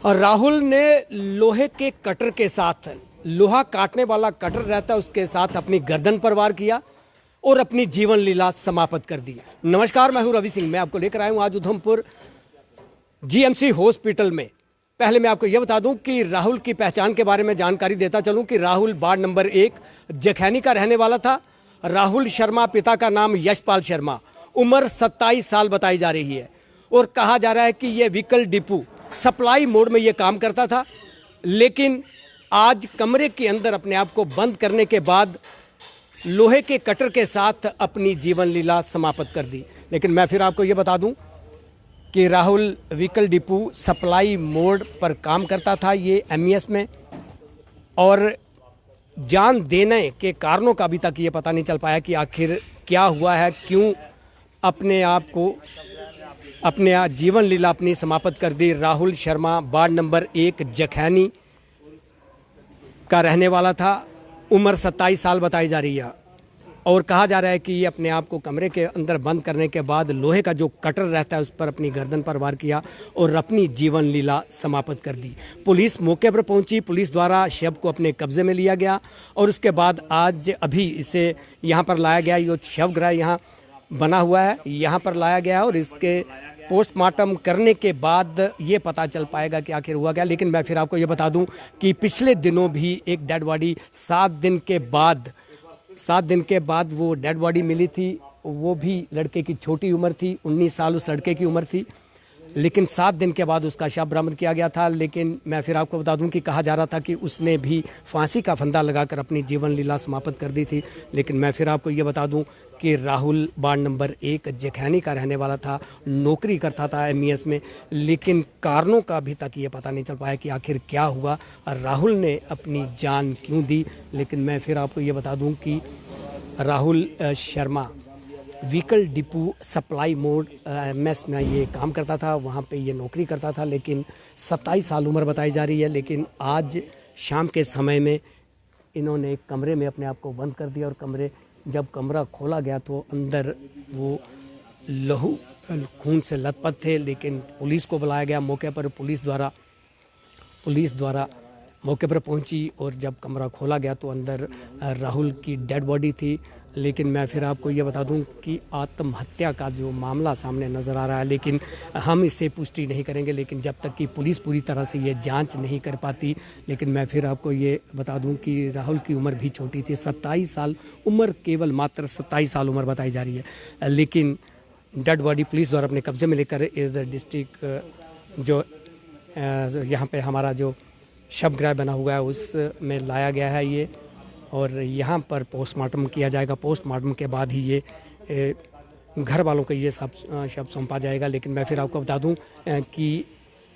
और राहुल ने लोहे के कटर के साथ, लोहा काटने वाला कटर रहता है उसके साथ अपनी गर्दन पर वार किया और अपनी जीवन लीला समाप्त कर दी। नमस्कार, मैं हूं रवि सिंह। मैं आपको लेकर आया हूं आज उधमपुर जीएमसी हॉस्पिटल में। पहले मैं आपको यह बता दूं कि राहुल की पहचान के बारे में जानकारी देता चलूं कि राहुल वार्ड नंबर 1 जखैनी का रहने वाला था। राहुल शर्मा, पिता का नाम यशपाल शर्मा, उम्र 27 साल बताई जा रही है और कहा जा रहा है कि यह व्हीकल डिपो सप्लाई मोड में यह काम करता था, लेकिन आज कमरे के अंदर अपने आप को बंद करने के बाद लोहे के कटर के साथ अपनी जीवन लीला समाप्त कर दी। लेकिन मैं फिर आपको यह बता दूं कि Rahul vehicle depot supply mode पर काम करता था, ये एमईएस में, और जान देने के कारणों का अभी तक ये पता नहीं चल पाया कि आखिर क्या हुआ है, क्यों अपने आप को अपने जीवन लीला अपनी समाप्त कर दी। राहुल शर्मा वार्ड नंबर 1 जखैनी का रहने वाला था, उम्र 27 साल बताई जा रही है और कहा जा रहा है कि ये अपने आप को कमरे के अंदर बंद करने के बाद लोहे का जो कटर रहता है उस पर अपनी गर्दन पर वार किया और अपनी जीवन लीला समाप्त कर दी। पुलिस मौके पर पहुंची, पुलिस द्वारा शव को अपने कब्जे में लिया गया और उसके बाद आज अभी इसे यहाँ पर लाया गया। ये शवगृह यहाँ बना हुआ है, यहाँ पर लाया गया और इसके पोस्टमार्टम करने के बाद ये पता चल पाएगा कि आखिर हुआ क्या। लेकिन मैं फिर आपको ये बता दूं कि पिछले दिनों भी एक डेड बॉडी 7 दिन के बाद वो डेड बॉडी मिली थी। वो भी लड़के की छोटी उम्र थी, 19 साल उस लड़के की उम्र थी, लेकिन 7 दिन के बाद उसका शव बरामद किया गया था। लेकिन मैं फिर आपको बता दूं कि कहा जा रहा था कि उसने भी फांसी का फंदा लगाकर अपनी जीवन लीला समाप्त कर दी थी। लेकिन मैं फिर आपको ये बता दूं कि राहुल वार्ड नंबर 1 जखैनी का रहने वाला था, नौकरी करता था एमईएस में, लेकिन कारणों का अभी तक ये पता नहीं चल पाया कि आखिर क्या हुआ और राहुल ने अपनी जान क्यों दी। लेकिन मैं फिर आपको ये बता दूं कि Rahul Sharma vehicle depot supply mode MS में ये काम करता था, वहाँ पे ये नौकरी करता था, लेकिन 27 साल उम्र बताई जा रही है। लेकिन आज शाम के समय में इन्होंने एक कमरे में अपने आप को बंद कर दिया और जब कमरा खोला गया तो अंदर वो लहू खून से लथपथ थे। लेकिन पुलिस को बुलाया गया मौके पर, पुलिस द्वारा मौके पर पहुंची और जब कमरा खोला गया तो अंदर राहुल की डेड बॉडी थी। लेकिन मैं फिर आपको ये बता दूं कि आत्महत्या का जो मामला सामने नज़र आ रहा है, लेकिन हम इससे पुष्टि नहीं करेंगे लेकिन जब तक कि पुलिस पूरी तरह से ये जांच नहीं कर पाती। लेकिन मैं फिर आपको ये बता दूं कि राहुल की उम्र भी छोटी थी, 27 साल उम्र, केवल मात्र 27 साल उम्र बताई जा रही है। लेकिन डेड बॉडी पुलिस द्वारा अपने कब्जे में लेकर इधर डिस्ट्रिक्ट जो यहाँ पे हमारा जो शवगृह बना हुआ है उसमें लाया गया है ये, और यहाँ पर पोस्टमार्टम किया जाएगा। पोस्टमार्टम के बाद ही ये घर वालों को ये सब शव सौंपा जाएगा। लेकिन मैं फिर आपको बता दूं कि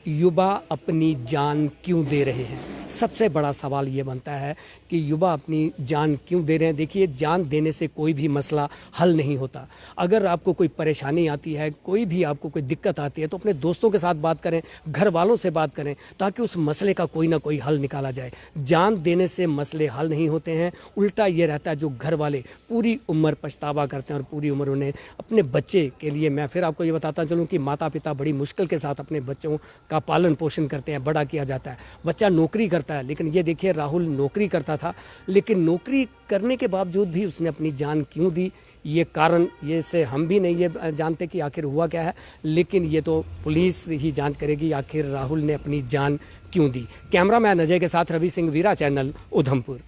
युवा अपनी जान क्यों दे रहे हैं, सबसे बड़ा सवाल ये बनता है कि युवा अपनी जान क्यों दे रहे हैं। देखिए, जान देने से कोई भी मसला हल नहीं होता। अगर आपको कोई परेशानी आती है, कोई भी आपको कोई दिक्कत आती है तो अपने दोस्तों के साथ बात करें, घर वालों से बात करें, ताकि उस मसले का कोई ना कोई हल निकाला जाए। जान देने से मसले हल नहीं होते हैं, उल्टा ये रहता है जो घर वाले पूरी उम्र पछतावा करते हैं और पूरी उम्र उन्हें अपने बच्चे के लिए, मैं फिर आपको ये बताता चलूँ कि माता पिता बड़ी मुश्किल के साथ अपने बच्चों का पालन पोषण करते हैं, बड़ा किया जाता है। बच्चा नौकरी करता है, लेकिन ये देखिए राहुल नौकरी करता था, लेकिन नौकरी करने के बावजूद भी उसने अपनी जान क्यों दी, ये कारण ये से हम भी नहीं ये जानते कि आखिर हुआ क्या है। लेकिन ये तो पुलिस ही जांच करेगी आखिर राहुल ने अपनी जान क्यों दी। कैमरामैन अजय के साथ रवि सिंह, वीरा चैनल, उधमपुर।